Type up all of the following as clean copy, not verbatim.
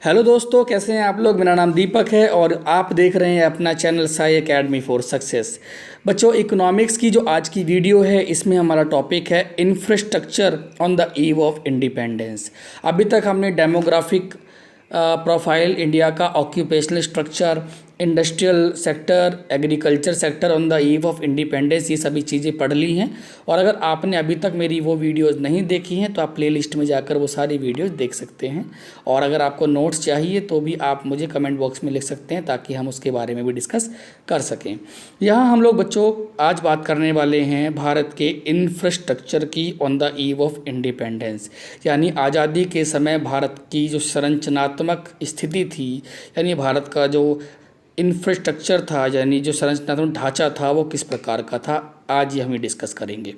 Hello दोस्तों, कैसे हैं आप लोग। मेरा नाम दीपक है और आप देख रहे हैं अपना channel Sai academy for success. बच्चों, इकोनॉमिक्स की जो आज की वीडियो है इसमें हमारा टॉपिक है infrastructure on the eve of independence. अभी तक हमने डेमोग्राफिक प्रोफाइल इंडिया का, occupational structure, industrial sector, agriculture sector on the eve of independence, ये सभी चीज़ें पढ़ ली हैं। और अगर आपने अभी तक मेरी वो वीडियोज़ नहीं देखी हैं तो आप प्लेलिस्ट में जाकर वो सारी वीडियोज़ देख सकते हैं। और अगर आपको नोट्स चाहिए तो भी आप मुझे कमेंट बॉक्स में लिख सकते हैं ताकि हम उसके बारे में भी डिस्कस कर सकें। यहाँ हम लोग बच्चों आज बात करने वाले हैं भारत के इंफ्रास्ट्रक्चर की on the eve of independence, यानी आज़ादी के समय भारत की जो संरचनात्मक स्थिति थी, यानी भारत का जो इंफ्रास्ट्रक्चर था, यानी जो संरचनात्मक ढांचा था, वो किस प्रकार का था, आज ये हम डिस्कस करेंगे।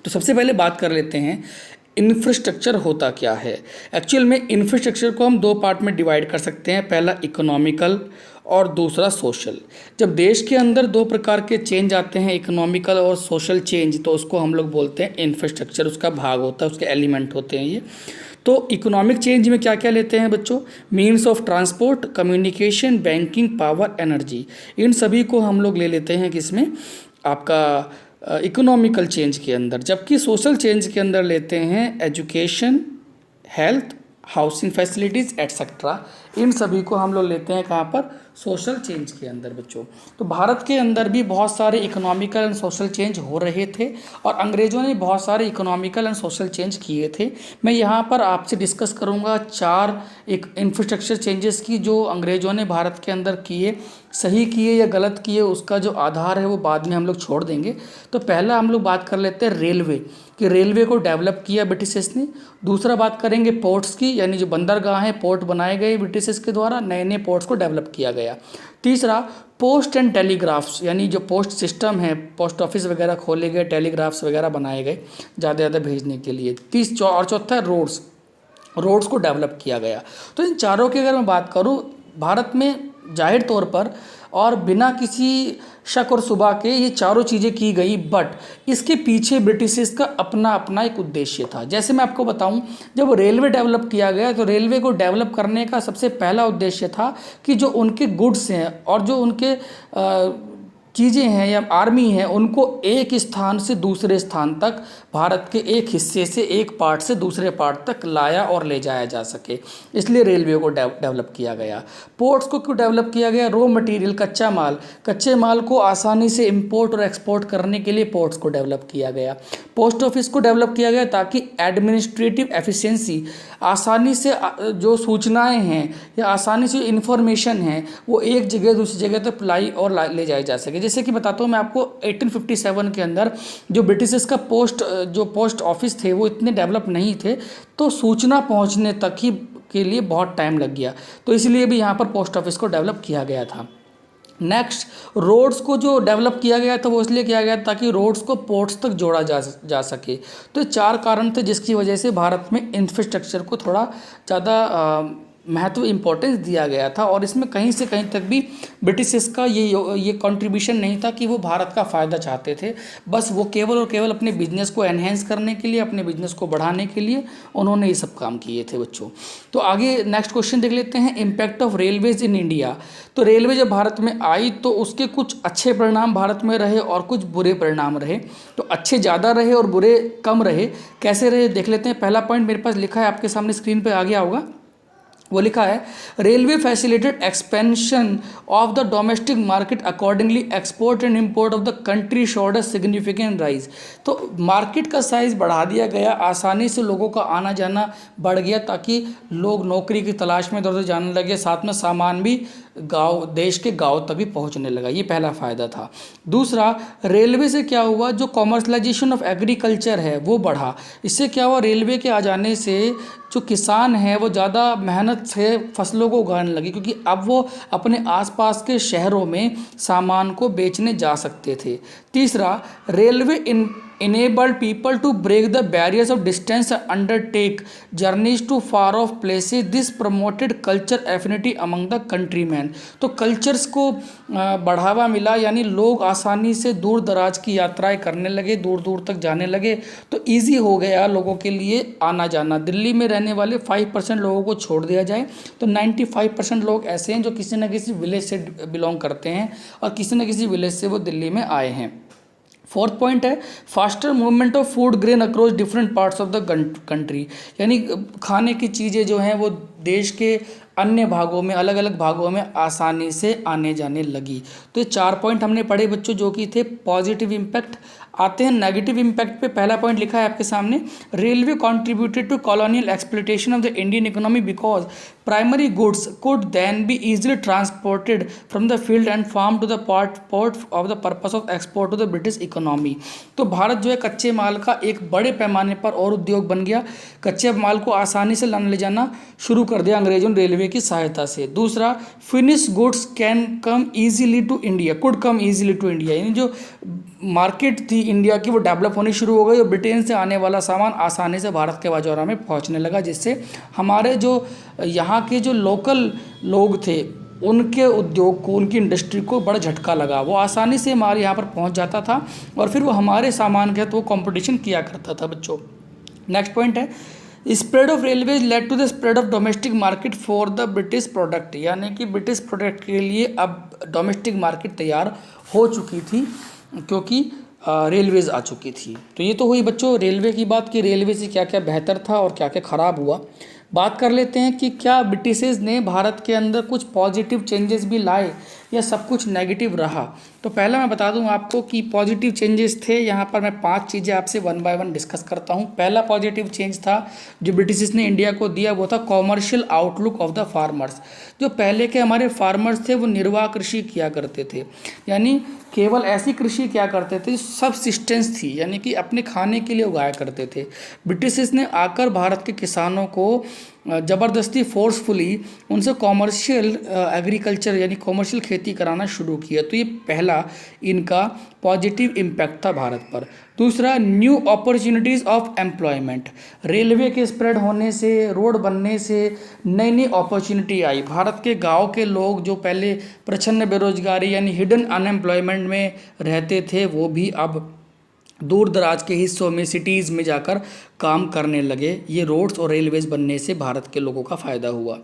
तो सबसे पहले बात कर लेते हैं इंफ्रास्ट्रक्चर होता क्या है। एक्चुअल में इंफ्रास्ट्रक्चर को हम दो पार्ट में डिवाइड कर सकते हैं, पहला इकोनॉमिकल और दूसरा सोशल। जब देश के अंदर दो प्रकार के चेंज आते हैं, इकोनॉमिकल और सोशल चेंज, तो उसको हम लोग बोलते हैं इंफ्रास्ट्रक्चर, उसका भाग होता है, उसके एलिमेंट होते हैं ये। तो इकोनॉमिक चेंज में क्या क्या लेते हैं बच्चों, means of transport, communication, banking, power, energy, इन सभी को हम लोग ले लेते हैं किसमें, आपका इकोनॉमिकल चेंज के अंदर। जबकि सोशल चेंज के अंदर लेते हैं education, health, housing facilities etcetera, इन सभी को हम लोग लेते हैं कहाँ पर, सोशल चेंज के अंदर बच्चों। तो भारत के अंदर भी बहुत सारे इकोनॉमिकल एंड सोशल चेंज हो रहे थे और अंग्रेज़ों ने बहुत सारे इकोनॉमिकल एंड सोशल चेंज किए थे। मैं यहाँ पर आपसे डिस्कस करूँगा 4 एक इंफ्रास्ट्रक्चर चेंजेस की जो अंग्रेज़ों ने भारत के अंदर किए। सही किए या गलत किए उसका जो आधार है वो बाद में हम लोग छोड़ देंगे। तो पहला हम लोग बात कर लेते हैं रेलवे, कि रेलवे को डेवलप किया ब्रिटिशर्स ने। दूसरा बात करेंगे पोर्ट्स की, यानी जो बंदरगाह हैं, पोर्ट बनाए गए ब्रिटिशर्स के द्वारा, नए नए पोर्ट्स को डेवलप किया गया। तीसरा पोस्ट एंड टेलीग्राफ्स, यानी जो पोस्ट सिस्टम है, पोस्ट ऑफिस वगैरह खोले गए, टेलीग्राफ्स वगैरह बनाए गए ज़्यादा ज़्यादा भेजने के लिए। और चौथा रोड्स को डेवलप किया गया। तो इन चारों की अगर मैं बात करूँ, भारत में जाहिर तौर पर और बिना किसी शक और शुबा के ये चारों चीज़ें की गई, बट इसके पीछे ब्रिटिशर्स का अपना अपना एक उद्देश्य था। जैसे मैं आपको बताऊं, जब रेलवे डेवलप किया गया तो रेलवे को डेवलप करने का सबसे पहला उद्देश्य था कि जो उनके गुड्स हैं और जो उनके चीज़ें हैं या आर्मी है, उनको एक स्थान से दूसरे स्थान तक, भारत के एक हिस्से से, एक पार्ट से दूसरे पार्ट तक लाया और ले जाया जा सके, इसलिए रेलवे को डेवलप किया गया। पोर्ट्स को क्यों डेवलप किया गया, रॉ मटेरियल, कच्चे माल को आसानी से इंपोर्ट और एक्सपोर्ट करने के लिए पोर्ट्स को डेवलप किया गया। पोस्ट ऑफिस को डेवलप किया गया ताकि एडमिनिस्ट्रेटिव एफिशिएंसी, आसानी से जो सूचनाएं हैं या आसानी से इन्फॉर्मेशन है वो एक जगह दूसरी जगह तक लाई और ले जाई जा सके। जैसे कि बताता हूँ मैं आपको, 1857 के अंदर जो ब्रिटिशर्स का पोस्ट ऑफिस थे वो इतने डेवलप नहीं थे, तो सूचना पहुँचने तक ही के लिए बहुत टाइम लग गया, तो इसलिए भी यहाँ पर पोस्ट ऑफिस को डेवलप किया गया था। नेक्स्ट, रोड्स को जो डेवलप किया गया था वो इसलिए किया गया ताकि रोड्स को पोर्ट्स तक जोड़ा जा सके। तो 4 कारण थे जिसकी वजह से भारत में इंफ्रास्ट्रक्चर को थोड़ा ज़्यादा महत्व इम्पोर्टेंस दिया गया था। और इसमें कहीं से कहीं तक भी ब्रिटिशर्स का ये कंट्रीब्यूशन नहीं था कि वो भारत का फ़ायदा चाहते थे, बस वो केवल और केवल अपने बिजनेस को एनहेंस करने के लिए, अपने बिजनेस को बढ़ाने के लिए उन्होंने ये सब काम किए थे बच्चों। तो आगे नेक्स्ट क्वेश्चन देख लेते हैं, impact of railways in India. तो रेलवे जब भारत में आई तो उसके कुछ अच्छे परिणाम भारत में रहे और कुछ बुरे परिणाम रहे। तो अच्छे ज़्यादा रहे और बुरे कम रहे। कैसे रहे देख लेते हैं। पहला पॉइंट मेरे पास लिखा है, आपके सामने स्क्रीन पर आ गया होगा, वो लिखा है, railway facilitated expansion of the domestic market, accordingly export and import of the country showed a significant rise. तो मार्केट का साइज़ बढ़ा दिया गया, आसानी से लोगों का आना जाना बढ़ गया ताकि लोग नौकरी की तलाश में इधर उधर जाने लगे, साथ में सामान भी देश के गांव तक भी पहुंचने लगा, ये पहला फ़ायदा था। दूसरा, रेलवे से क्या हुआ, जो कॉमर्शलाइजेशन ऑफ एग्रीकल्चर है वो बढ़ा। इससे क्या हुआ, रेलवे के आ जाने से जो किसान हैं वो ज़्यादा मेहनत से फसलों को उगाने लगे, क्योंकि अब वो अपने आसपास के शहरों में सामान को बेचने जा सकते थे। तीसरा, railway enabled people to break the barriers of distance and undertake journeys to far off places. This promoted culture affinity among the countrymen. तो कल्चर्स को बढ़ावा मिला, यानी लोग आसानी से दूर दराज की यात्राएं करने लगे, दूर दूर तक जाने लगे, तो ईजी हो गया लोगों के लिए आना जाना। दिल्ली में रहने वाले 5% लोगों को छोड़ दिया जाए तो 95% लोग ऐसे हैं जो किसी न किसी विलेज से बिलोंग करते हैं और किसी न किसी विलेज से वो दिल्ली में आए हैं। फोर्थ पॉइंट है faster movement of food grain across different parts of the country, यानी खाने की चीज़ें जो हैं वो देश के अन्य भागों में, अलग अलग भागों में आसानी से आने जाने लगी। तो ये 4 पॉइंट हमने पढ़े बच्चों जो कि थे पॉजिटिव इम्पैक्ट। आते हैं नेगेटिव इम्पैक्ट पे। पहला पॉइंट लिखा है आपके सामने, railway contributed to colonial exploitation of the Indian economy because primary goods could then be easily transported from the field and farm to the port of the purpose of export to the British economy. तो भारत जो है कच्चे माल का एक बड़े पैमाने पर और उद्योग बन गया, कच्चे माल को आसानी से लाने ले जाना शुरू कर दिया अंग्रेजों ने रेलवे की सहायता से। दूसरा, finish goods can come easily to India, could come easily to India, यानी जो मार्केट थी इंडिया की वो डेवलप होनी शुरू हो गई और ब्रिटेन से आने वाला सामान आसानी से भारत के बाजारों में पहुंचने लगा, जिससे हमारे जो यहाँ के जो लोकल लोग थे उनके उद्योग को, उनकी इंडस्ट्री को बड़ा झटका लगा। वो आसानी से हमारे यहाँ पर पहुँच जाता था और फिर वो हमारे सामान के तो कंपटीशन किया करता था बच्चों। नेक्स्ट पॉइंट है spread of railways led to the spread of domestic market for the British product, यानी कि ब्रिटिश प्रोडक्ट के लिए अब डोमेस्टिक मार्केट तैयार हो चुकी थी क्योंकि रेलवेज़ आ चुकी थी। तो ये तो हुई बच्चों रेलवे की बात कि रेलवे से क्या क्या बेहतर था और क्या क्या ख़राब हुआ। बात कर लेते हैं कि क्या ब्रिटिशेज़ ने भारत के अंदर कुछ पॉजिटिव चेंजेस भी लाए या सब कुछ नेगेटिव रहा। तो पहला मैं बता दूं आपको कि पॉजिटिव चेंजेस थे। यहाँ पर मैं 5 चीज़ें आपसे 1 बाय 1 डिस्कस करता हूँ। पहला पॉजिटिव चेंज था जो ब्रिटिशेस ने इंडिया को दिया, वो था commercial outlook of the farmers. जो पहले के हमारे फार्मर्स थे वो निर्वाह कृषि किया करते थे, यानी केवल ऐसी कृषि क्या करते थे सबसिस्टेंस थी, यानी कि अपने खाने के लिए उगाया करते थे। ब्रिटिशेस ने आकर भारत के किसानों को ज़बरदस्ती फोर्सफुली उनसे कॉमर्शियल एग्रीकल्चर यानी कॉमर्शियल खेती कराना शुरू किया। तो ये पहला इनका पॉजिटिव इम्पैक्ट था भारत पर। दूसरा, new opportunities of employment. Railway के स्प्रेड होने से, रोड बनने से नई नई अपॉर्चुनिटी आई। भारत के गांव के लोग जो पहले प्रच्छन्न बेरोजगारी यानी हिडन अनएम्प्लॉयमेंट में रहते थे वो भी अब दूर दराज के हिस्सों में, सिटीज़ में जाकर काम करने लगे। ये रोड्स और रेलवेज बनने से भारत के लोगों का फ़ायदा हुआ।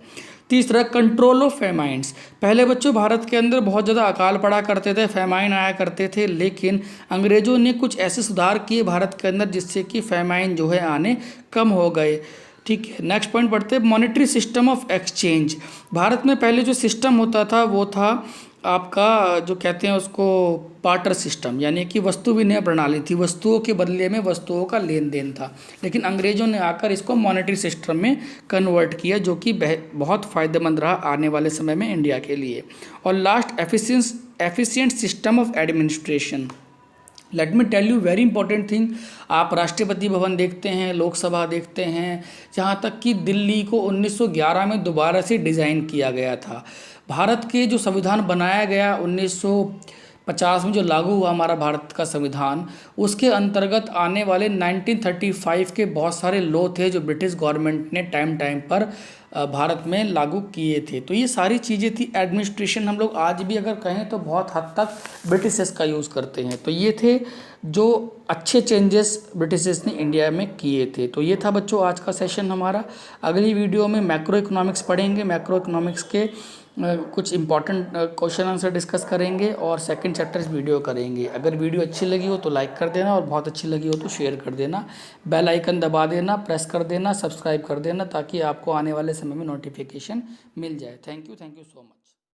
तीसरा, कंट्रोल ऑफ फेमाइंस। पहले बच्चों भारत के अंदर बहुत ज़्यादा अकाल पड़ा करते थे, फेमाइन आया करते थे, लेकिन अंग्रेज़ों ने कुछ ऐसे सुधार किए भारत के अंदर जिससे कि फेमाइन जो है आने कम हो गए। ठीक है, नेक्स्ट पॉइंट पढ़ते हैं, monetary system of exchange. Bharat में पहले जो सिस्टम होता था वो था आपका जो कहते हैं उसको बार्टर सिस्टम, यानी कि वस्तु विनिमय प्रणाली थी, वस्तुओं के बदले में वस्तुओं का लेन देन था। लेकिन अंग्रेज़ों ने आकर इसको मॉनेटरी सिस्टम में कन्वर्ट किया जो कि बहुत फ़ायदेमंद रहा आने वाले समय में इंडिया के लिए। और last, efficient system of administration. Let me tell you very important thing. आप राष्ट्रपति भवन देखते हैं, लोकसभा देखते हैं, जहाँ तक कि दिल्ली को 1911 में दोबारा से डिज़ाइन किया गया था। भारत के जो संविधान बनाया गया 1950 में जो लागू हुआ हमारा भारत का संविधान, उसके अंतर्गत आने वाले 1935 के बहुत सारे लॉ थे जो ब्रिटिश गवर्नमेंट ने टाइम टाइम पर भारत में लागू किए थे। तो ये सारी चीज़ें थी। एडमिनिस्ट्रेशन हम लोग आज भी अगर कहें तो बहुत हद तक ब्रिटिशेस का यूज़ करते हैं। तो ये थे जो अच्छे चेंजेस ब्रिटिशेस ने इंडिया में किए थे। तो ये था बच्चों आज का सेशन हमारा। अगली वीडियो में मैक्रो इकोनॉमिक्स पढ़ेंगे, मैक्रो इकोनॉमिक्स के कुछ इंपॉर्टेंट क्वेश्चन आंसर डिस्कस करेंगे और सेकंड चैप्टर वीडियो करेंगे। अगर वीडियो अच्छी लगी हो तो लाइक कर देना और बहुत अच्छी लगी हो तो शेयर कर देना, बेल आइकन दबा देना, प्रेस कर देना, सब्सक्राइब कर देना ताकि आपको आने वाले समय में नोटिफिकेशन मिल जाए। Thank you so much.